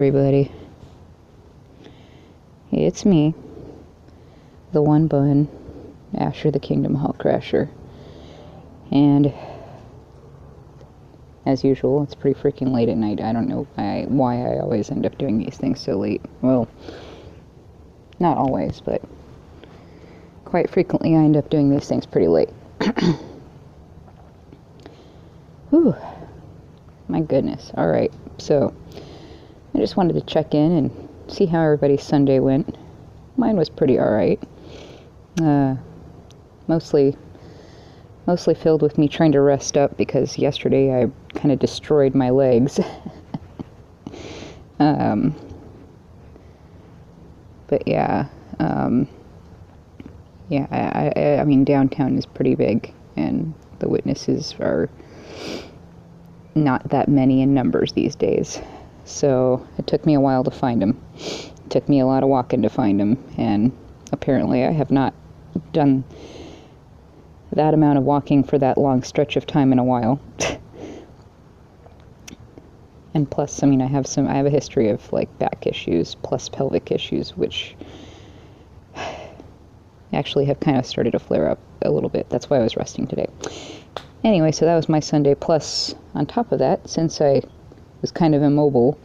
Everybody, it's me, the one bun, Asher the Kingdom Hall Crasher, and as usual, it's pretty freaking late at night. I don't know why I always end up doing these things so late. Well, not always, but quite frequently I end up doing these things pretty late. Whew, my goodness. Alright, so I just wanted to check in and see how everybody's Sunday went. Mine was pretty alright. Mostly filled with me trying to rest up because yesterday I kind of destroyed my legs. But yeah, I mean, downtown is pretty big, and the witnesses are not that many in numbers these days. So it took me a while to find them. It took me a lot of walking to find them, and apparently I have not done that amount of walking for that long stretch of time in a while. And plus, I mean, I have a history of like back issues plus pelvic issues, which actually have kind of started to flare up a little bit. That's why I was resting today. Anyway, so that was my Sunday. Plus, on top of that, since I was kind of immobile,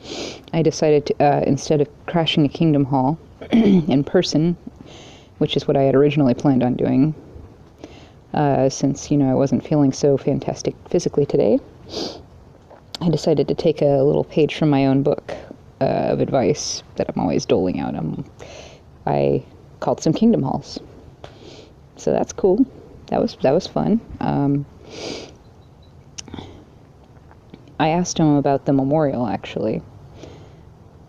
I decided to, instead of crashing a Kingdom Hall in person, which is what I had originally planned on doing, since, you know, I wasn't feeling so fantastic physically today, I decided to take a little page from my own book of advice that I'm always doling out. I called some Kingdom Halls. So that's cool. That was fun. I asked him about the memorial, actually.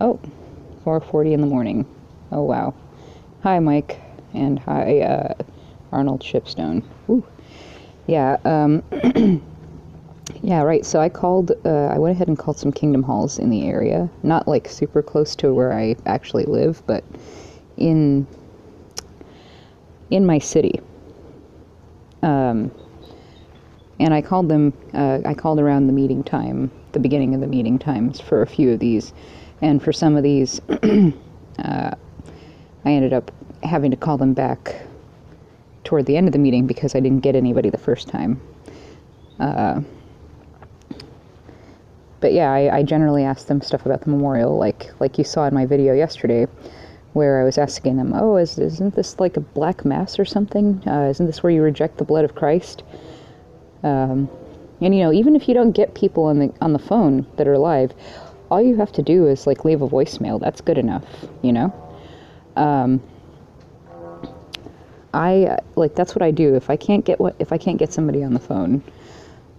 Oh, 4:40 in the morning. Oh, wow. Hi, Mike. And hi, Arnold Shipstone. Ooh. Yeah, yeah, right. So I went ahead and called some Kingdom Halls in the area. Not, like, super close to where I actually live, but in my city. And I called them, I called around the meeting time, the beginning of the meeting times for a few of these. And for some of these, I ended up having to call them back toward the end of the meeting because I didn't get anybody the first time. But yeah, I generally ask them stuff about the memorial, like you saw in my video yesterday, where I was asking them, oh, isn't this like a black mass or something? Isn't this where you reject the blood of Christ? And you know, even if you don't get people on the phone that are alive, all you have to do is like leave a voicemail. That's good enough, you know. That's what I do. If I can't get somebody on the phone,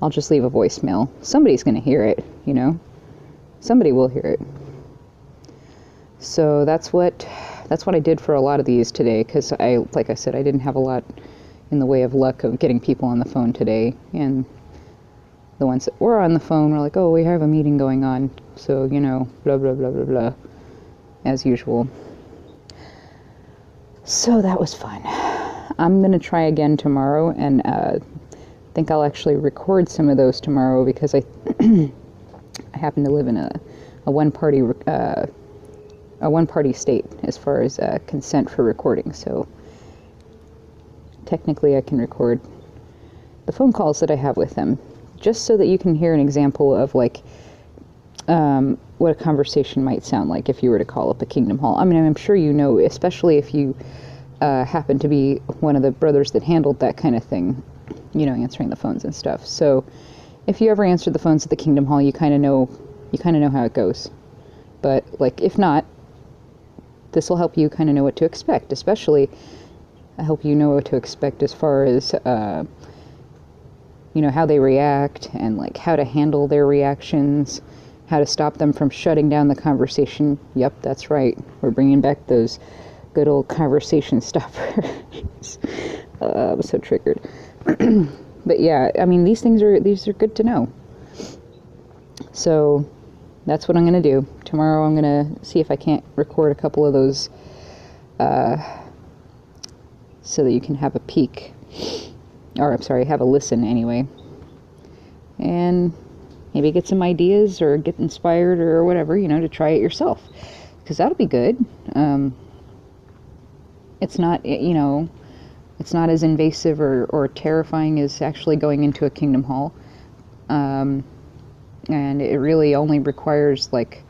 I'll just leave a voicemail. Somebody's gonna hear it, you know. Somebody will hear it. So that's what I did for a lot of these today, because like I said, I didn't have a lot in the way of luck of getting people on the phone today, and the ones that were on the phone were like, oh, we have a meeting going on, so, you know, blah, blah, blah, blah, blah, as usual. So that was fun. I'm going to try again tomorrow, and think I'll actually record some of those tomorrow, because I happen to live in a one-party state as far as consent for recording, so technically I can record the phone calls that I have with them, just so that you can hear an example of like what a conversation might sound like if you were to call up a Kingdom Hall. I mean, I'm sure you know, especially if you happen to be one of the brothers that handled that kind of thing, you know, answering the phones and stuff. So if you ever answered the phones at the Kingdom Hall, you kind of know how it goes. But like, if not, this will help you kind of know what to expect. Especially, I hope you know what to expect as far as you know, how they react, and like how to handle their reactions, how to stop them from shutting down the conversation. Yep, that's right. We're bringing back those good old conversation stoppers. I'm so triggered. But yeah, I mean, these are good to know. So that's what I'm going to do. Tomorrow I'm going to see if I can't record a couple of those so that you can have a peek. Or, I'm sorry, have a listen anyway. And maybe get some ideas or get inspired or whatever, to try it yourself, because that'll be good. It's not, it's not as invasive or terrifying as actually going into a Kingdom Hall. And it really only requires like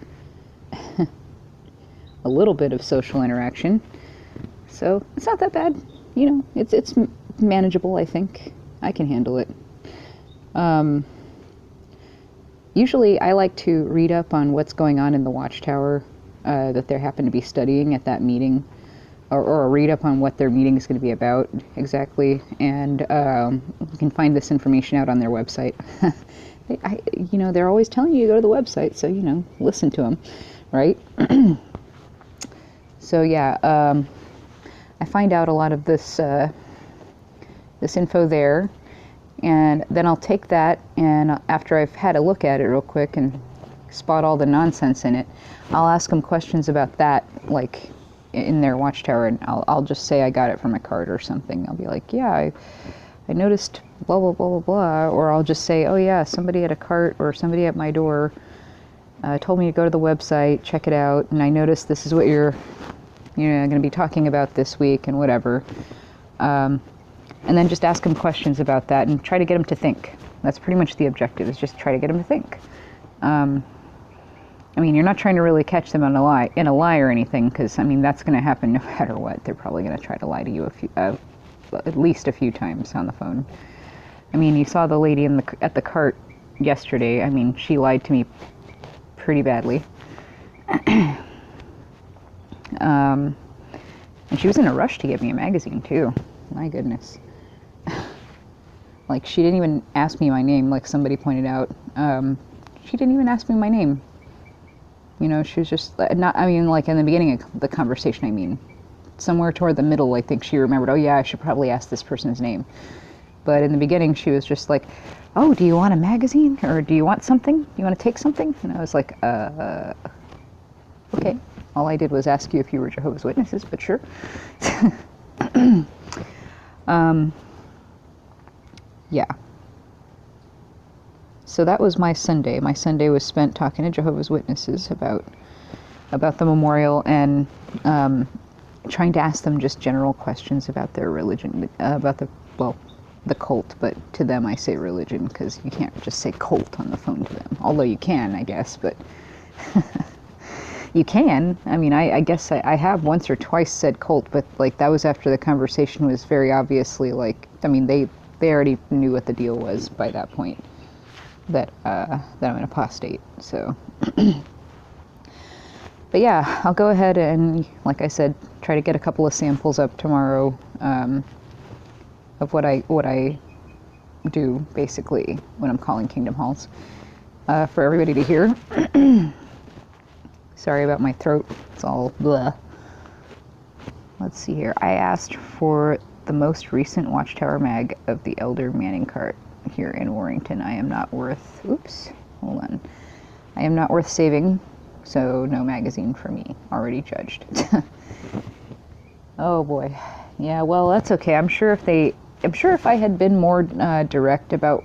a little bit of social interaction. So it's not that bad. It's manageable, I think. I can handle it. Usually I like to read up on what's going on in the Watchtower that they happen to be studying at that meeting, or read up on what their meeting is going to be about exactly, and you can find this information out on their website. They're always telling you to go to the website, so, listen to them, right? So, yeah, I find out a lot of this info there, and then I'll take that, and after I've had a look at it real quick and spot all the nonsense in it, I'll ask them questions about that, like in their Watchtower, and I'll just say I got it from a card or something. I'll be like, yeah, I noticed blah, blah, blah, blah, blah, or I'll just say, oh yeah, somebody at a cart or somebody at my door told me to go to the website, check it out, and I noticed this is what you're going to be talking about this week and whatever. And then just ask them questions about that and try to get them to think. That's pretty much the objective, is just try to get them to think. You're not trying to really catch them in a lie or anything, because, that's going to happen no matter what. They're probably going to try to lie to you at least a few times on the phone. You saw the lady at the cart yesterday. She lied to me pretty badly. And she was in a rush to get me a magazine, too. My goodness. Like, she didn't even ask me my name, like somebody pointed out. She didn't even ask me my name. She was just not, like in the beginning of the conversation, somewhere toward the middle, I think she remembered, oh yeah, I should probably ask this person's name. But in the beginning, she was just like, oh, do you want a magazine? Or do you want something? Do you want to take something? And I was like, okay. All I did was ask you if you were Jehovah's Witnesses, but sure. Yeah. So that was my Sunday. My Sunday was spent talking to Jehovah's Witnesses about the memorial, and trying to ask them just general questions about their religion, about the cult, but to them I say religion, because you can't just say cult on the phone to them. Although you can, I guess, but you can. I guess I have once or twice said cult, but like that was after the conversation was very obviously like, they already knew what the deal was by that point, that I'm an apostate, so. But yeah, I'll go ahead and, like I said, try to get a couple of samples up tomorrow of what I do, basically, when I'm calling Kingdom Halls, for everybody to hear. Sorry about my throat, it's all blah. Let's see here. I asked for the most recent Watchtower mag of the Elder Manning cart here in Warrington. I am not worth, oops, hold on. I am not worth saving, so no magazine for me. Already judged. Oh boy. Yeah, well, that's okay. I'm sure if I had been more direct about,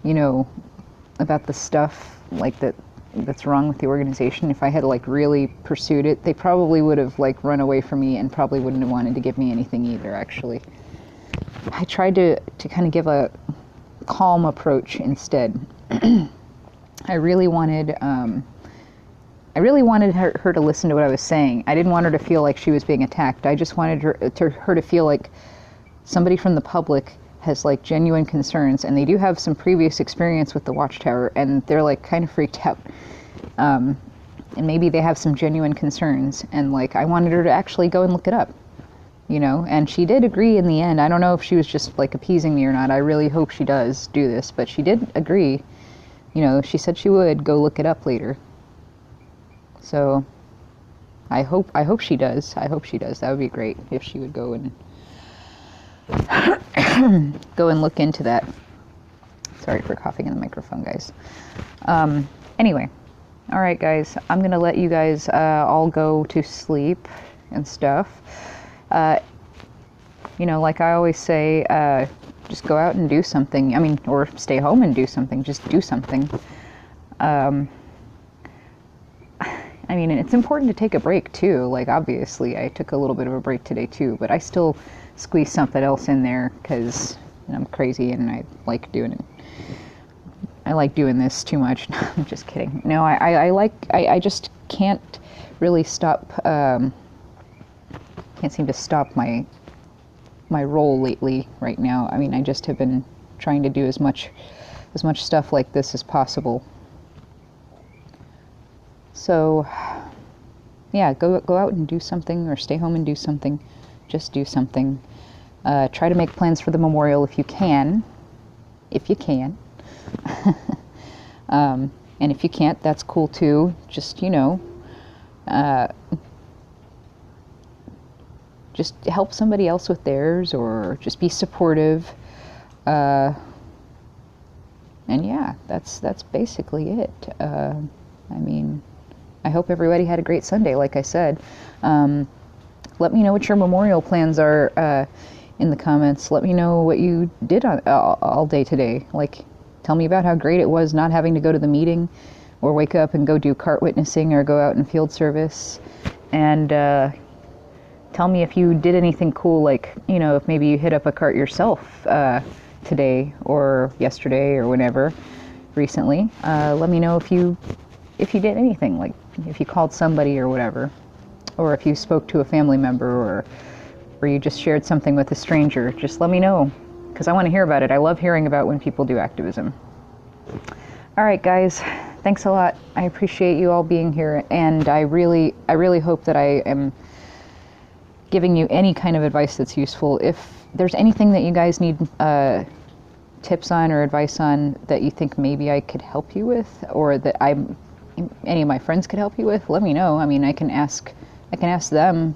about the stuff like that's wrong with the organization, if I had like really pursued it, they probably would have like run away from me and probably wouldn't have wanted to give me anything either, actually. I tried to kind of give a calm approach instead. I really wanted her to listen to what I was saying. I didn't want her to feel like she was being attacked. I just wanted her to feel like somebody from the public has like genuine concerns, and they do have some previous experience with the Watchtower, and they're like kind of freaked out. And maybe they have some genuine concerns, and like I wanted her to actually go and look it up, and she did agree in the end. I don't know if she was just like appeasing me or not. I really hope she does do this, but she did agree. She said she would go look it up later. So I hope she does. I hope she does. That would be great if she would go and look into that. Sorry for coughing in the microphone, guys. Anyway, all right, guys. I'm gonna let you guys all go to sleep and stuff. Like I always say, just go out and do something. Or stay home and do something. Just do something. I mean, it's important to take a break too. Like, obviously, I took a little bit of a break today too, but I still squeeze something else in there because I'm crazy and I like doing it. I like doing this too much. No, I'm just kidding. No, I just can't really stop, can't seem to stop my role lately right now. I mean, I just have been trying to do as much stuff like this as possible. So, yeah, go out and do something, or stay home and do something. Just do something. Try to make plans for the memorial if you can. If you can. And if you can't, that's cool too. Just, just help somebody else with theirs, or just be supportive. And yeah, that's basically it. I mean, I hope everybody had a great Sunday, like I said. Let me know what your memorial plans are in the comments. Let me know what you did all day today. Like, tell me about how great it was not having to go to the meeting, or wake up and go do cart witnessing, or go out in field service. And tell me if you did anything cool, like, if maybe you hit up a cart yourself today, or yesterday, or whenever, recently. Let me know if you did anything, like if you called somebody or whatever, or if you spoke to a family member, or you just shared something with a stranger. Just let me know, because I want to hear about it. I love hearing about when people do activism. All right, guys, thanks a lot. I appreciate you all being here, and I really hope that I am giving you any kind of advice that's useful. If there's anything that you guys need tips on or advice on that you think maybe I could help you with, or that any of my friends could help you with, let me know. I mean, I can ask them,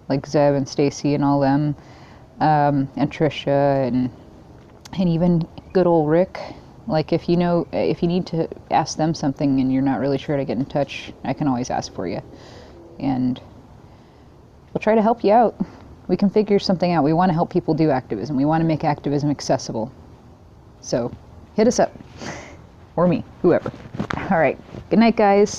like Zeb and Stacy and all them, and Trisha, and even good old Rick. Like, if you need to ask them something and you're not really sure to get in touch, I can always ask for you, and we'll try to help you out. We can figure something out. We want to help people do activism. We want to make activism accessible. So hit us up. Or me, whoever. All right. Good night, guys.